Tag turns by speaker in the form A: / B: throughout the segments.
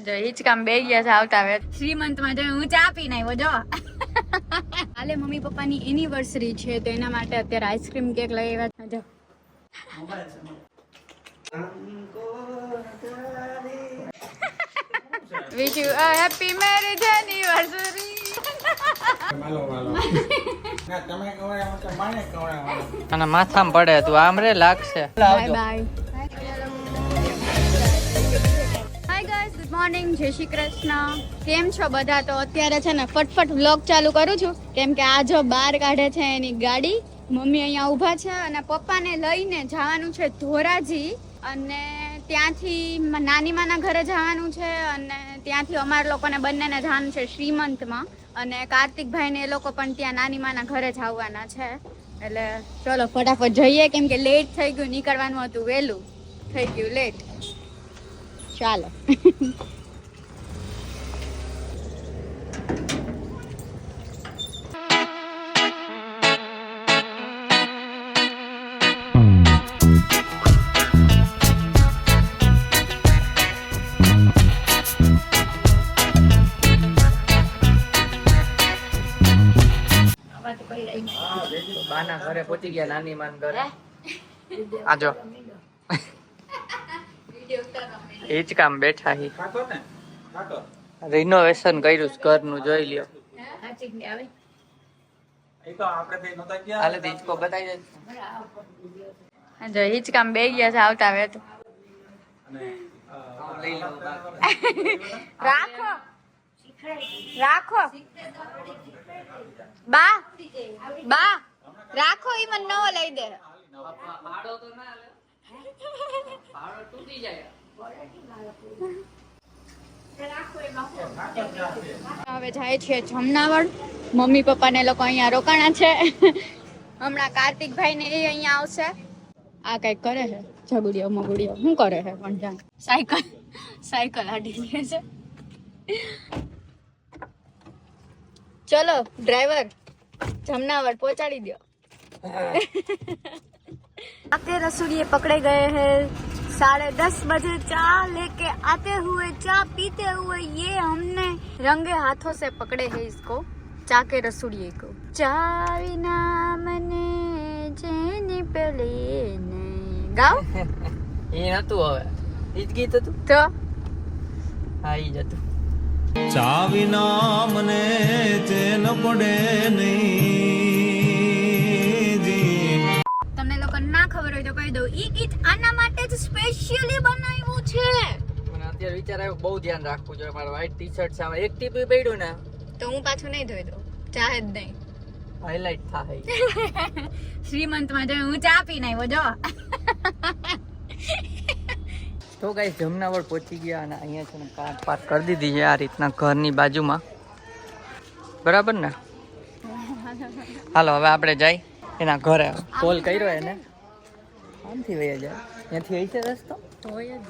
A: જો હિચકામ બે ગયા છે આવતા હવે શ્રીમંતમાં જો હું ચા પીને આવ્યો જો કાલે મમ્મી પપ્પાની એનિવર્સરી છે તો એના માટે અત્યારે આઈસ્ક્રીમ કેક લઈ આવ્યા જો wish you a happy marriage anniversary
B: અને માથામાં પડે તું આમ રે લાગશે
A: બાય બાય ગુડ મોર્નિંગ જય શ્રી કૃષ્ણ કેમ છો બધા તો અત્યારે છે ને ફટફટ વ્લોગ ચાલુ કરું છું કેમ કે આ જો બહાર કાઢે છે એની ગાડી મમ્મી અહીંયા ઊભા છે અને પપ્પાને લઈને જવાનું છે ધોરાજી અને ત્યાંથી નાની માના ઘરે જવાનું છે અને ત્યાંથી અમારા લોકોને બંનેને જવાનું છે શ્રીમંતમાં અને કાર્તિકભાઈ ને એ લોકો પણ ત્યાં નાની માના ઘરે જવાના છે એટલે ચલો ફટાફટ જઈએ કેમ કે લેટ થઈ ગયું નીકળવાનું હતું વહેલું થઈ ગયું લેટ ચાલો
B: બાના ઘરે પહોંચી ગયા નાની માન ઘરે આજો હિચકામ બેઠા હી રિનોવેશન કર્યું ઘરનું જોઈ લ્યો હાલે હિચકો બતાવી
A: જો હિચકામ બે ગયા છે આવતા હવે તો રાખો રાખો બા બા રાખો ઈ મને નવો લઈ દે હવે જાય છે જમનાવળ મમ્મી પપ્પા ને લોકો અહીંયા રોકાણા છે હમણાં કાર્તિકભાઈ ને એ અહીંયા આવશે આ કઈક કરે છે ઝઘડિયો મગુડિયો શું કરે છે પણ જાણ સાયકલ આડી લે છે ચલો ડ્રાઈવર जमनावर पहुंचाड़ी दियो आते रसूलिये पकड़े गए हैं 10:30 बजे चा लेके आते हुए चा पीते हुए ये हमने रंगे हाथों से पकड़े हैं इसको चा के रसूलिये को चावी नाम ने जेनी पेले ने गाओ
B: એ નતું હવે ઈ જ ગીત હતું
A: તો
B: હા ઈ જ હતું
C: ચાવી નામ ને ચેન પડે નહીં જી
A: તમને લોકો ના ખબર હોય તો કહી દઉં ઈ ગીત આના માટે જ સ્પેશિયલી બનાવ્યું છે
B: મને અત્યારે વિચાર આવ્યો બહુ ધ્યાન રાખવું જોઈએ મારા વ્હાઈટ ટી-શર્ટ છે આમાં એક ટીપી પડ્યું ને
A: તો હું પાછું નહીં ધોઈ દઉં ચાહે જ નહીં
B: હાઈલાઈટ થાય
A: શ્રીમંતમાં જો હું ચા પીને આવ્યો જો
B: તો ગાઈસ જમનાવળ પહોંચી ગયા અને અહીંયા છે ને કાર પાર્ક કરી દીધી છે આ રીતના ઘરની બાજુમાં બરાબર ને હાલો હવે આપણે જાય એના ઘરે કોલ કર્યો એને આમથી વયા જાય ત્યાંથી હશે રસ્તો
A: હોય જ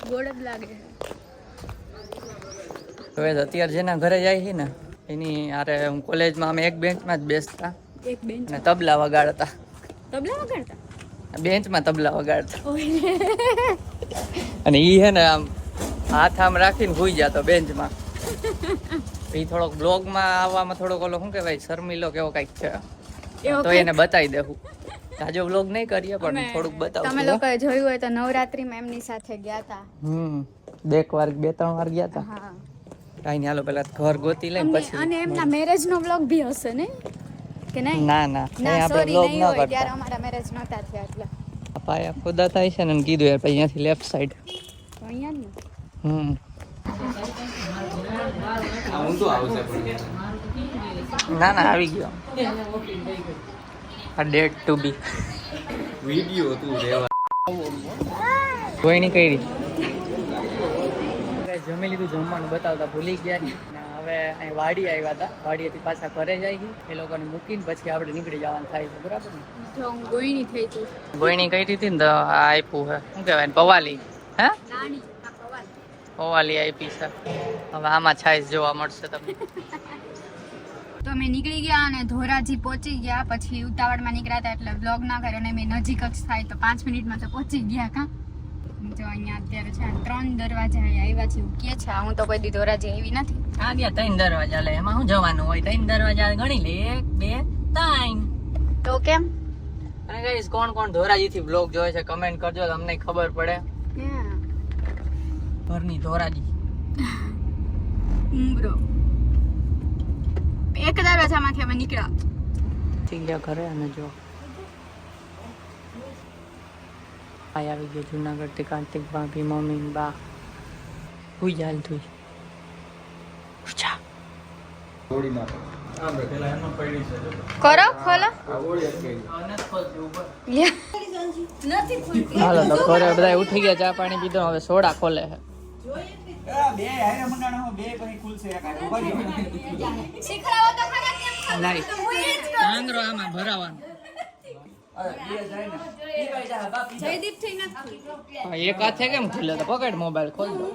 A: ગોળ જ લાગે
B: હવે અત્યારે જેના ઘરે જાય છે ને એની અરે હું કોલેજમાં અમે એક બેન્ચમાં જ બેસતા
A: એક બેન્ચ
B: અને તબલા વગાડતા
A: તબલા વગાડતા
B: બેન્ચમાં તબલા વગાડતા અને ઈ હે ને આમ હાથ આમ રાખીને ભૂઈ જતો બેન્ચમાં એ થોડોક બ્લોગમાં આવવામાં થોડોક ઓલો શું કહેવાય શર્મિલો કેવો કંઈક છે તો એને બતાવી દેવું તાજો બ્લોગ નહીં કરીએ પણ થોડુંક બતાવું
A: તમે લોકોએ જોયું હોય તો નવરાત્રીમાં એમની સાથે ગયા હતા
B: બે ત્રણ વાર ગયા હતા
A: હા
B: કાઈ નહીં હાલો પેલા ઘર ગોતી લઈને પછી
A: અને એમના મેરેજ નો વ્લોગ બી હશે ને કે નહીં
B: ના ના
A: ના
B: આપણે
A: સોરી
B: બ્લોગ
A: નહીં
B: ન
A: હોય
B: કરતા
A: ત્યારે અમારા મેરેજ નહોતા થયા એટલે
B: પાયા ખોદા થાય છે ને કીધું યાર પછી અહીંયાથી લેફ્ટ સાઈડ
A: તો અહીંયા જ ને
B: ના ના આવી ગયો આ ડેટ ટુ બી
C: વિડિયો તું રેવા
B: કોઈ નહીં કરી જમી લીધું જમવાનું બતાવતા ભૂલી ગયા ને હવે અહીં વાડી આવ્યા હતા વાડીએથી પાછા ઘરે જાય છે એ લોકોને મૂકીને પછી આપણે નીકળી જવાનું થાય છે બરાબર ને
A: જો હું ગોઈણી થઈ છું
B: ગોયણી કરી હતી ને તો આ આપ્યું હે શું કહેવાય પવાલી હે
A: નાની આ પવાલ
B: પવાલી આપી છે હવે આમાં છાઈસ જોવા મળશે તમને
A: તો અમે નીકળી ગયા અને ધોરાજી પહોંચી ગયા પછી ઉતાવળમાં નીકળ્યા હતા એટલે બ્લોગ ના કર્યો ને મેં નજીક જ થાય તો 5 મિનિટમાં તો પહોંચી ગયા કા જો અહીંયા અત્યારે છે 3 દરવાજા આવ્યા છે એવું કે છે. હું તો કોઈ દી ધોરાજી આવી નથી.
B: આ ગયા 3 દરવાજા લે એમાં શું જવાનું હોય 3 દરવાજા ગણી લે 1 2 3
A: તો કેમ?
B: અને ગાઈસ કોણ કોણ ધોરાજી થી બ્લોગ જોવે છે કમેન્ટ કરજો તમને ખબર પડે. ઘરની ધોરાજી
A: બ્રો એક દરવાજામાંથી અમે નીકળ્યા
B: થઈ ગયા ઘરે અને જો આવી ગયો જુનાગઢ થી કાર્તિક ભાભી મમ્મી બા હુઈ જાલ તું ઉછા
A: કરો ખોલો
B: હાલો તો ઘરે બધા ઉઠી ગયા ચા પાણી પીધો હવે સોડા ખોલે છે આંગરો આમાં ભરાવાનો એક હાથે કેમ ખુલે તો પકડ મોબાઈલ ખોલ દો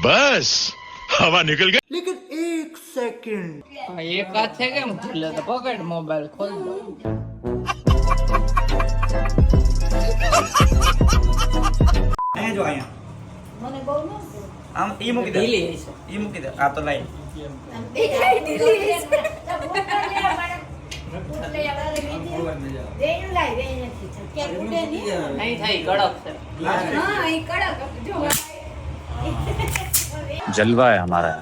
D: बस हवा निकल गई
B: એક હાથે કેમ ખુલે તો પકડ મોબાઈલ ખોલ દો
E: અહીંયા જો અહીંયા મને બહુ ન આમ ઈ મૂકી દે ઈ મૂકી દે આ તો લાઈ
B: નહીં થઈ કડક છે
D: जलवा है हमारा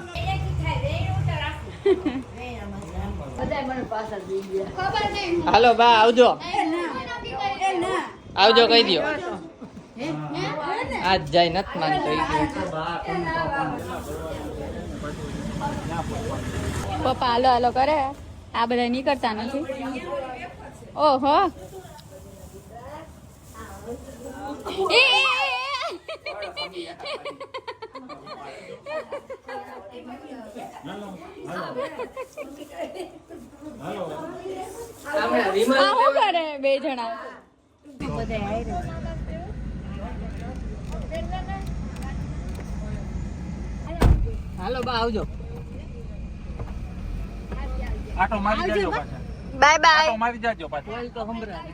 B: હાલો બા આવજો આવજો કહી દો આજ જાય નથી માનતો
A: પપ્પા હાલો હાલો કરે આ બધા નીકળતા નથી ઓહો શું કરે બે જણા
B: હાલો બા આવજો
E: આટો મારી જાજો પાછા
A: બાય બાય
E: આટો મારી જાજો પાછા
B: બોલ તો સંભળાય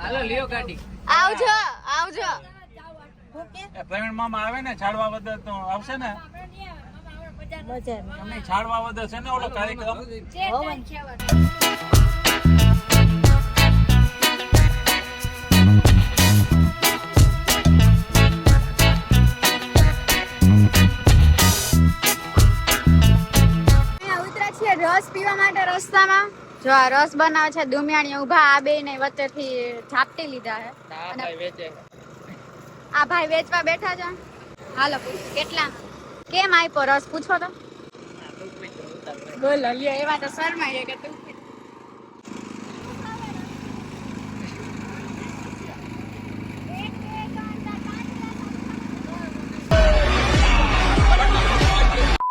B: હાલો લિયો ગાડી
A: આવજો આવજો
E: એ પ્રવીણ મામા આવે ને છાડવા વદર તો આવશે ને તમે છાડવા વદર છે ને ઓલો કાર્યક્રમ
A: રસ પીવા માટે રસ્તામાં જો આ રસ બનાવે છે દુમિયાણી ઉભા આ બે ને વચ્ચેથી ઝાપટી લીધા છે આ ભાઈ વેચવા બેઠા છે હાલો કેટલા કેમ આપ્યો રસ પૂછો તો બોલો લ્યો એવા તો શરમાય કે તું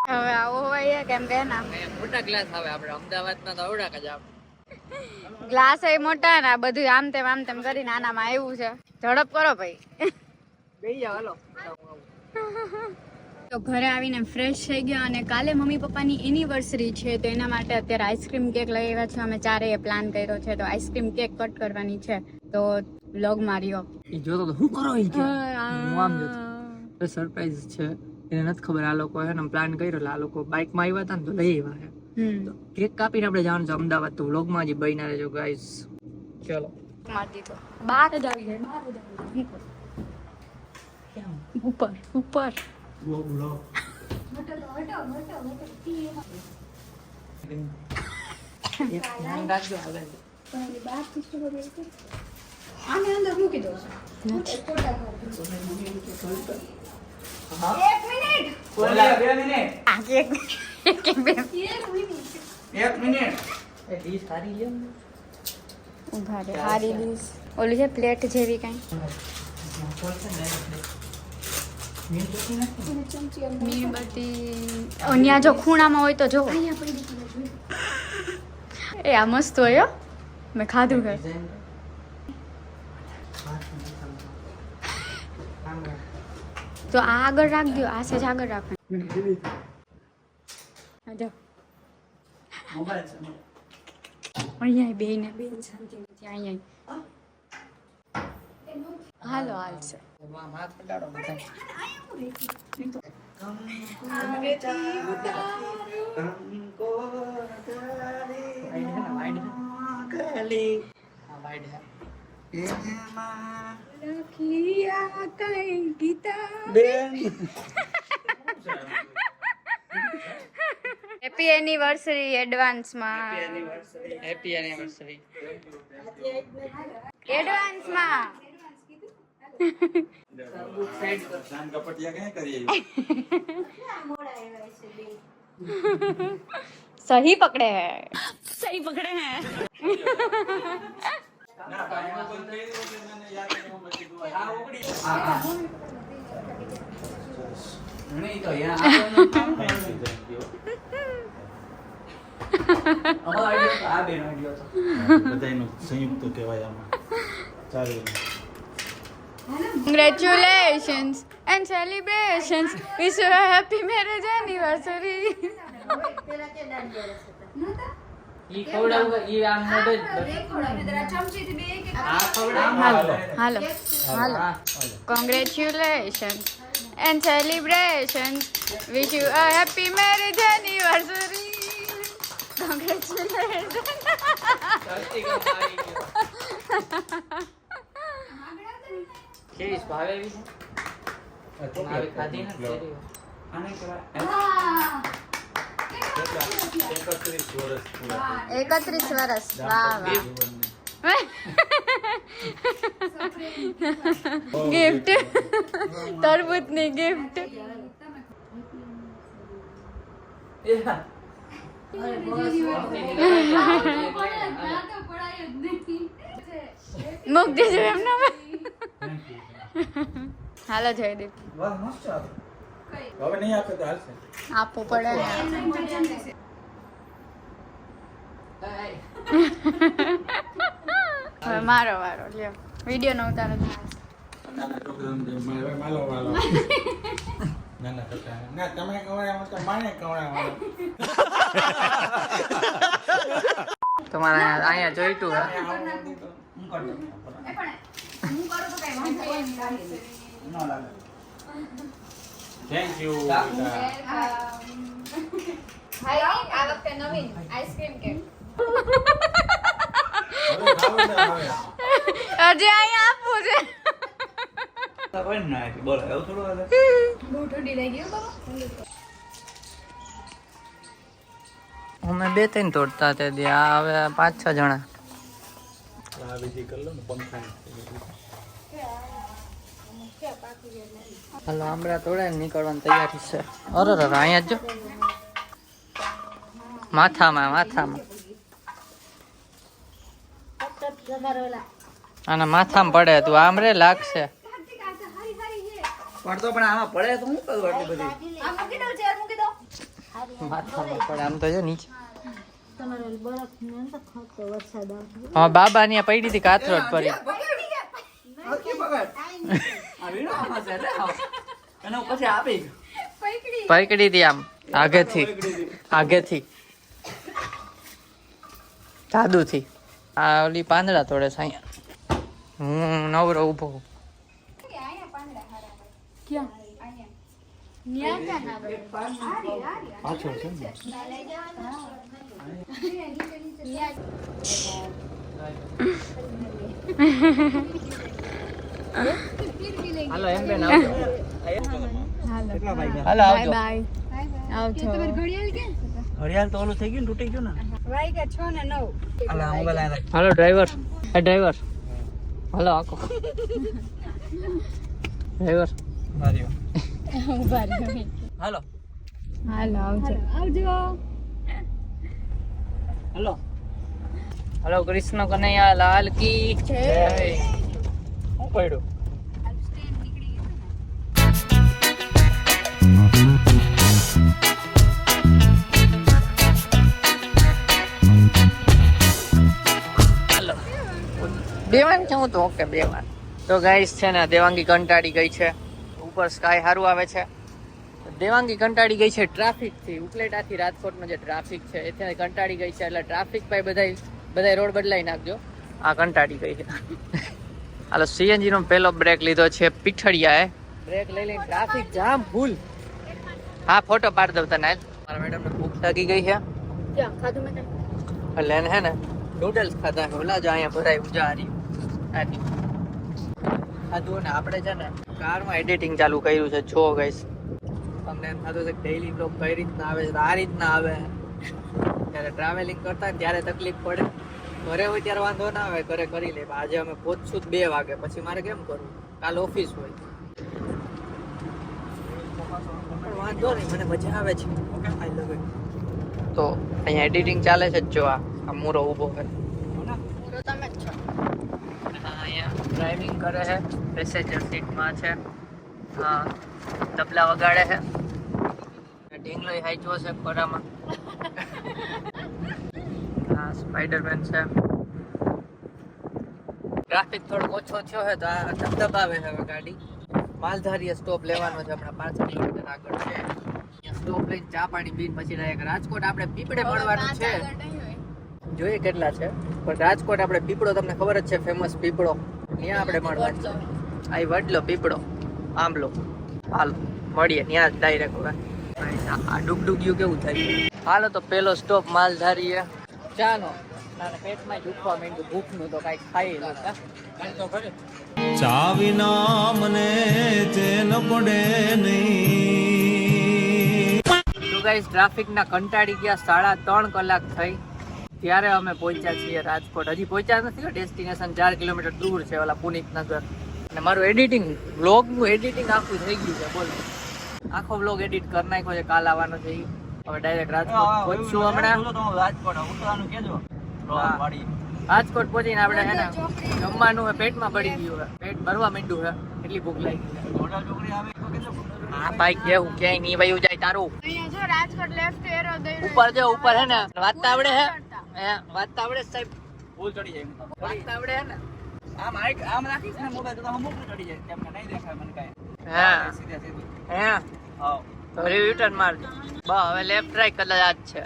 A: હવે આવો હોય કેમ કે ના
B: મોટા ગ્લાસ આવે આપણે અમદાવાદમાં તો આવડા જ આવે
A: ગ્લાસ એ મોટા ને આ બધું આમ તેમ કરીને આનામાં આવ્યું છે ઝડપ કરો ભાઈ
B: બેહી જાવ હાલો
A: તો ઘરે આવીને ફ્રેશ થઈ ગયા અને કાલે મમ્મી પપ્પાની એનિવર્સરી છે તો એના માટે અત્યારે આઈસ્ક્રીમ કેક લઈ આવ્યા છે અમે ચારેય પ્લાન કર્યો છે તો આઈસ્ક્રીમ કેક કટ કરવાની છે તો વ્લોગ માર્યો
B: એ જોતો તો શું કરો ઈ કે હું આમ જોતો સરપ્રાઈઝ છે એને નથી ખબર આ લોકો હે ને પ્લાન કર્યો એટલે આ લોકો બાઇકમાં આવ્યા હતા ને તો લઈ આવ્યા છે તો કેક કાપીને આપણે જવાનું છે અમદાવાદ તો વ્લોગમાં જ બહીના રહેજો ગાઈસ ચલો
A: માર દીધો 12 જ આવી જાય 12 જ આવી ઉપર ઉપર
B: ધ્યાન રાખજો આગળ
A: આને અંદર મૂકી દો એક મિનિટ
E: બોલા 2 મિનિટ
A: આ એક મિનિટ
E: 1 મિનિટ
B: એ ડીશ સારી લ્યો ને
A: ઉભા રે હારી ડીશ ઓલી છે પ્લેટ જેવી કઈ મીણબત્તી અહીંયા જો ખૂણામાં હોય તો જો એ આ મસ્ત હોય હો મેં ખાધું છે તો આ આગળ રાખજો આ સેજ આગળ રાખો જો અહીંયા બેને બેન શાંતિ નથી અહીંયા હાલો હાલશે
B: હાથ પડાડો બધા.
A: હેપી એનિવર્સરી એડવાન્સમાં
B: હેપી એનિવર્સરી.
A: એડવાન્સમાં સહી પકડે હે સહી પકડે હે
B: નહીં તો આ બેન આઈડિયો હતો.
C: બધાયનું સંયુક્ત કહેવાય આમાં. ચાલે.
A: Congratulations and celebrations. Wish you a happy marriage anniversary.
B: ઈ ખવડાવું ઈ આમ મોઢે જ આ ખવડાવું.
A: હાલો હાલો Congratulations and celebrations. Wish you a happy marriage anniversary. Congratulations.
B: કેવી ભાવે એવી છે? મારે ખાધી નથી કેરી. આને કહેવાય
A: 31 વર્ષ વાહ વાહ ગિફ્ટ તરબૂચની ગિફ્ટ મૂક દેજો એમનો હાલો જયદીપ
E: વાહ મસ્ત છે. હવે નહીં આપે તો હાલશે.
A: આપવું પડે ને. હવે મારો વારો લ્યો વિડિયો નો ઉતારો
C: નાના છોકરાઓને માલો માલો. નાના છોકરા. ના તમે કવડાવો તો માને કવડાવો.
B: તમારે અહીંયા જોઈતું હે.
E: હું કરી દઉં. ન લાગે.
C: Thank you.
A: આ વખતે નવીન આઈસ્ક્રીમ કેક હજી અહીંયા આપવું છે
E: કોઈ ના આપી. બોલો એવું થોડું હાલે.
A: બહુ ઠંડી લાગી ગયો
B: અમે 2-3 તોડતા તે દી. આ હવે 5-6 જણા.
C: આ બીજી કર લો ને પંખા.
B: હાલો આંબળા તોડે નીકળવાની તૈયારી છે. અરે રે અહીંયા જ જો માથામાં આના માથામાં પડે તું આમ રે લાગશે.
E: પડતો પણ આમાં પડે તો હું કરું આટલી બધી.
B: માથામાં પડે આમ તો જો નીચે. હા બાબા ની પડી હતી કાથરોડ પડી.
E: આ વીણો આમાં છે એટલે આવો. એને હું પછી આપી.
B: પકડી હતી આમ આગેથી દાદુથી. આ ઓલી પાંદડા તોડે છે અહીંયા. હું નવરો ઊભો.
C: પાછળ છે ને.
B: હાલો એમ બેન આવજો.
E: કેટલા વાગ્યા?
B: હાલો આવજો.
A: બાય આવજો
E: ઘડિયાળ તો ઓલું થઈ ગયું ને તૂટી ગયું ને.
A: વાગ્યા 6 ને 9
E: અલા હું ગલા
B: હાલો ડ્રાઈવર. ડ્રાઈવર હાલો આકો ડ્રાઈવર
E: માર્યો.
A: ઉભા રહ્યો
B: હાલો
A: હાલો આવજો
B: હાલો હાલો. કૃષ્ણ કનૈયા લાલ કી જય. હું પડ્યું બેવાન છે હું તો ઓકે બેવાન. તો ગાઈસ છે ને દેવાંગી કંટાળી ગઈ છે. ઉપર સ્કાય સારું આવે છે. દેવાંગી કંટાળી ગઈ છે ટ્રાફિકથી. ઉપલેટાથી રાજકોટનો જે ટ્રાફિક છે એથી કંટાળી ગઈ છે. એટલે ટ્રાફિક પર બધાય રોડ બદલાઈ નાખજો. આ કંટાળી ગઈ છે. હાલો સીએનજી નો પહેલો બ્રેક લીધો છે પીઠડિયાએ. બ્રેક લઈ લઈને ટ્રાફિક જામ ફૂલ. હા ફોટો પાડ દઉં તને. મારા મેડમ ને ભૂખ લાગી ગઈ છે એટલે એને હે ને નૂડલ્સ ખાધા. ઓલા જો અહીંયા ભરાય ઉજારી ખાધું ને આપણે છે ને કારમાં એડિટિંગ ચાલુ કર્યું છે. જો ગઈશ તમને એમ થતું છે કે ડેઈલી બ્લોગ કઈ રીતના આવે છે, આ રીતના આવે. ત્યારે ટ્રાવેલિંગ કરતા ને ત્યારે તકલીફ પડે. ઘરે હોય ત્યારે વાંધો ના આવે, ઘરે કરી લે. આજે અમે પહોંચશું 2 વાગે, પછી મારે કેમ કરવું? કાલ ઓફિસ હોય. પણ વાંધો નહીં, મને મજા આવે છે. Okay I love it. તો અહીંયા એડિટિંગ ચાલે છે. જો આ મૂરો ઊભો છે.
A: પૂરો તમે જ છો.
B: અહીંયા ડ્રાઇવિંગ કરે છે, પેસેન્જર સીટમાં છે. હા તબલા વગાડે છે. ઢીંગલો હાઈચો છે ખોરામાં. હા સ્પાઈડરમેન છે. ટ્રાફિક થોડો ઓછો થયો છે તો આ ધબધબાવે છે હવે ગાડી. માલધારીએ સ્ટોપ લેવાનો છે હમણાં 5 કિલોમીટર આગળ છે. અહીંયા સ્ટોપ લઈને ચા પાણી પીને પછી ડાયરેક્ટ રાજકોટ આપણે પીપળે મળવાનું છે. જોઈએ કેટલા છે પણ રાજકોટ આપણે પીપળો, તમને ખબર જ છે ફેમસ પીપળો, ત્યાં આપણે મળવાનું છે. આ વડલો પીપળો આંબલો. હાલો મળીએ ત્યાં જ ડાયરેક્ટ. હવે આ ડુગડુગ્યું કેવું થાય. હાલો તો પેલો સ્ટોપ માલધારીએ. ચાલો નાના પેટમાં દુખવા માંડ્યું ભૂખનું તો કાંઈ ખાઈ લો.
F: ચા વિના મને ચેન પડે નહીં.
B: તો ગાઈસ ટ્રાફિકના કંટાળી ગયા. 3.5 કલાક થઈ ત્યારે અમે પહોંચ્યા છીએ રાજકોટ. હજી પહોંચ્યા નથી, ડેસ્ટિનેશન 4 કિલોમીટર દૂર છે ઓલા પુનિતનગર. અને મારું એડિટિંગ વ્લોગનું એડિટિંગ આખું થઈ ગયું છે. બોલો આખો વ્લોગ એડિટ કરી નાખ્યો છે. કાલ આવવાનો છે. હવે ડાયરેક્ટ રાજકોટ પહોંચશું હમણાં. રાજકોટ પહોંચીને આપણે હે ને જમવાનું હે, પેટમાં પડી ગયું હે, પેટ ભરવા માંડ્યું હે, એટલી ભૂખ લાગી છે. હા ભાઈ કેવું ક્યાંય નહીં વયું જાય તારું.
A: અહીંયા જો રાજકોટ લેફ્ટ એરો દઈ
B: ઉપર જો ઉપર હે ને વાંચતા આવડે હે. વાંચતા આવડે સાહેબ.
E: ભૂલ ચડી જાય.
B: વાંચતા આવડે હે ને.
E: આમ રાખીશ ને મોબાઈલ તો તમે ભૂલ ચડી જાય. તમને નહીં દેખાય મને કાંઈ.
B: હા
E: સીધા સીધું.
B: હે
E: હા
B: તો યુટર્ન મારજો. બસ હવે લેફ્ટ રાઈટ કદાચ આ જ છે.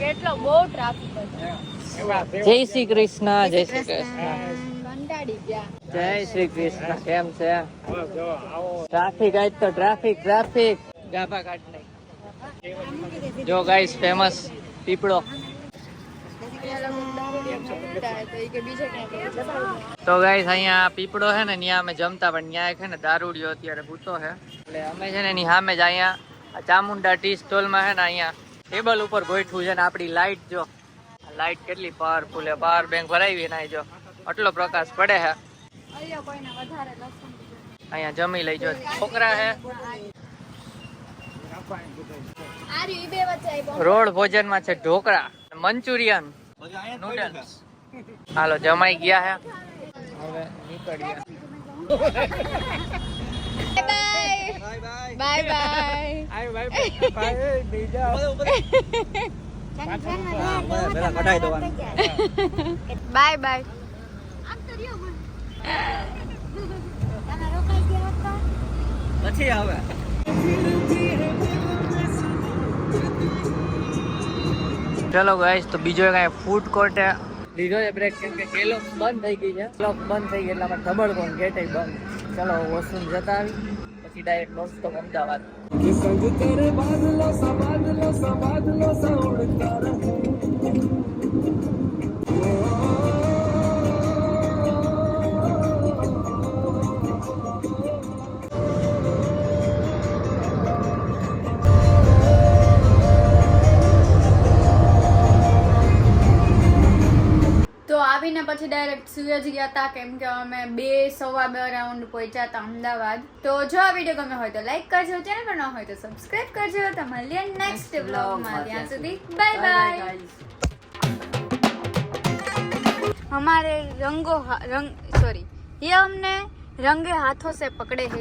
A: કેટલો બહુ ટ્રાફિક હતો.
B: જય શ્રી કૃષ્ણ. જય શ્રી કૃષ્ણ.
A: કંટાળી ગયા.
B: જય શ્રી કૃષ્ણ. કેમ છે? ટ્રાફિક આજ તો ટ્રાફિક ગાભા કાઢ નહીં. જો ગાઈસ ફેમસ પીપળો. તો ગાઈસ અહીંયા પીપળો છે ને ત્યાં અમે જમતા, પણ ત્યાં એક છે ને દારૂડિયો અત્યારે ભૂતો છે. એટલે અમે છે ને એની સામે જ અહીંયા ચામુંડા ટી સ્ટોલમાં છે ને અહીંયા ટેબલ ઉપર ગોઠવું છે ને આપણી લાઇટ જો લાઇટ કેટલી પાવરફુલ છે. પાવર બેંક ભરાવી ને જો આટલો પ્રકાશ પડે છે. અહીંયા જમી લઈજો. છોકરા છે રોડ ભોજનમાં છે ઢોકળા, મંચુરિયન, નૂડલ્સ. હાલો જમાઈ ગયા હે. હવે નીકળીએ.
A: Bye bye.
E: કઢાઈ દેવાનું.
A: Bye bye.
E: પછી હવે
B: ચલો ગાઈસ તો બીજો કઈ ફૂડ કોર્ટ લીધો છે બ્રેક, કેમ કે કેલોક બંધ થઈ ગઈ છે. કેલોક બંધ થઈ ગઈ એટલે અમારે ધબડકો ગેટ બંધ. ચલો વોશરૂમ જતા આવી પછી ડાયરેક્ટ નોસ્તો અમદાવાદ.
A: તો આવીને પછી ડાયરેક્ટ સુરત ગયા હતા, કેમ કે અમે 2-2.15 રાઉન્ડ પહોંચ્યા હતા અમદાવાદ. તો જો આ વિડીયો ગમે હોય તો લાઈક કરજો, ચેનલ પર ન હોય તો સબસ્ક્રાઇબ કરજો. તો મળીએ નેક્સ્ટ વ્લોગમાં. ત્યાં સુધી બાય બાય. हमारे रंग सॉरी ये हमने रंगे हाथों से पकड़े हैं.